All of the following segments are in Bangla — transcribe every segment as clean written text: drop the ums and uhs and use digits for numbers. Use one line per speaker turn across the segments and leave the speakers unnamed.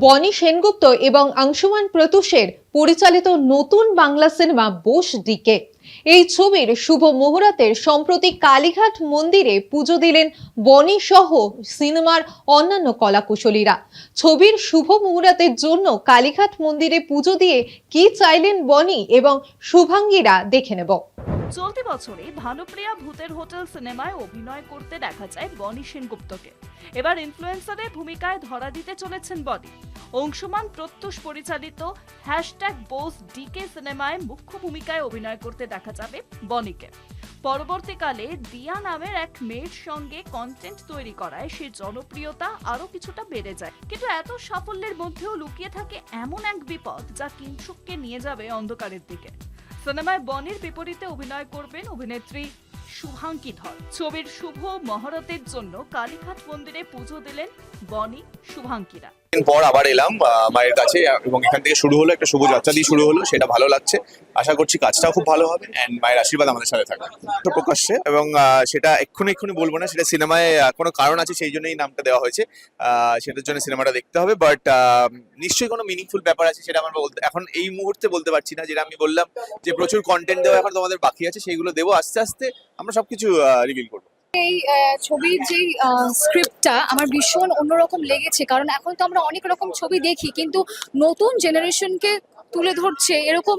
বনি সেনগুপ্ত এবং অংশুমান প্রত্যুষের পরিচালিত নতুন বাংলা সিনেমা বোস ডিকে। এই ছবির শুভ মুহূর্তের সম্প্রতি কালীঘাট মন্দিরে পুজো দিলেন বনি সহ সিনেমার অন্যান্য কলাকুশলীরা। ছবির শুভ মুহূর্তের জন্য কালীঘাট মন্দিরে পুজো দিয়ে কি চাইলেন বনি এবং শুভাঙ্গীরা দেখে নেব।
চলতি বছরে ভানুপ্রিয়া ভূতের হোটেল সিনেমায় অভিনয় করতে দেখা যায় বনি সেনগুপ্তকে। এবার ইনফ্লুয়েন্সারের ভূমিকায় ধরা দিতে চলেছেন বনি। অংশুমান প্রত্যুষ পরিচালিত বোস ডিকে সিনেমায় মুখ্য ভূমিকায় অভিনয় করতে দেখা যাবে বনিকে। পরবর্তীকালে দিয়া নামের এক মেয়ের সঙ্গে কন্টেন্ট তৈরি করায় সে জনপ্রিয়তা আরো কিছুটা বেড়ে যায়। কিন্তু এত সাফল্যের মধ্যেও লুকিয়ে থাকে এমন এক বিপদ যা কিংসুককে নিয়ে যাবে অন্ধকারের দিকে। সিনেমায় বনির বিপরীতে অভিনয় করবেন অভিনেত্রী শুভাঙ্গী ধর। ছবির শুভ মহরতের জন্য কালীঘাট মন্দিরে পুজো দিলেন বনি শুভাঙ্গীরা।
পর আবার এলাম মায়ের কাছে এবং এখান থেকে শুরু হলো একটা শুভ যাত্রা দিয়ে শুরু হলো, সেটা ভালো লাগছে। আশা করছি কাজটাও খুব ভালো হবে এন্ড মায়ের আশীর্বাদ আমাদের সাথে থাকবে তো প্রকাশ্যে। এবং সেটা এক্ষুনি বলবো না, সেটা সিনেমায় কোনো কারণ আছে সেই জন্যই নামটা দেওয়া হয়েছে। সেটার জন্য সিনেমাটা দেখতে হবে, বাট নিশ্চয়ই কোনো মিনিংফুল ব্যাপার আছে, সেটা আমার এখন এই মুহূর্তে বলতে পারছি না। যেটা আমি বললাম যে প্রচুর কন্টেন্ট দেওয়া এখন তোমাদের বাকি আছে, সেইগুলো দেবো আস্তে আস্তে, আমরা সবকিছু রিভিল করবো।
এই ছবির যে স্ক্রিপ্টটা আমার ভীষণ অন্যরকম লেগেছে, কারণ এখন তো আমরা অনেক রকম ছবি দেখি, কিন্তু নতুন জেনারেশনকে তুলে ধরছে এরকম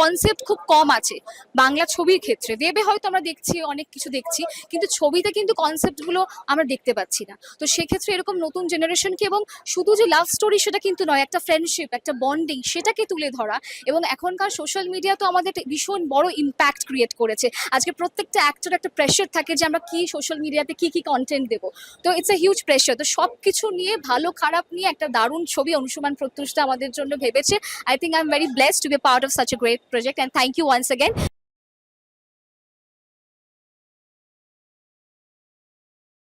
কনসেপ্ট খুব কম আছে বাংলা ছবির ক্ষেত্রে। দেবে হয়তো আমরা দেখছি, অনেক কিছু দেখছি, কিন্তু ছবিতে কিন্তু কনসেপ্টগুলো আমরা দেখতে পাচ্ছি না। তো সেক্ষেত্রে এরকম নতুন জেনারেশনকে, এবং শুধু যে লাভ স্টোরি সেটা কিন্তু নয়, একটা ফ্রেন্ডশিপ, একটা বন্ডিং, সেটাকে তুলে ধরা। এবং এখনকার সোশ্যাল মিডিয়া তো আমাদের ভীষণ বড় ইম্প্যাক্ট ক্রিয়েট করেছে। আজকে প্রত্যেকটা অ্যাক্টর একটা প্রেশার থাকে যে আমরা কি সোশ্যাল মিডিয়াতে কি কন্টেন্ট দেবো। তো ইটস এ হিউজ প্রেশার। তো সব কিছু নিয়ে, ভালো খারাপ নিয়ে একটা দারুণ ছবি অংশুমান প্রত্যুষটা আমাদের জন্য ভেবেছে। I think I'm very blessed to be a part of such a great project, and thank you once again.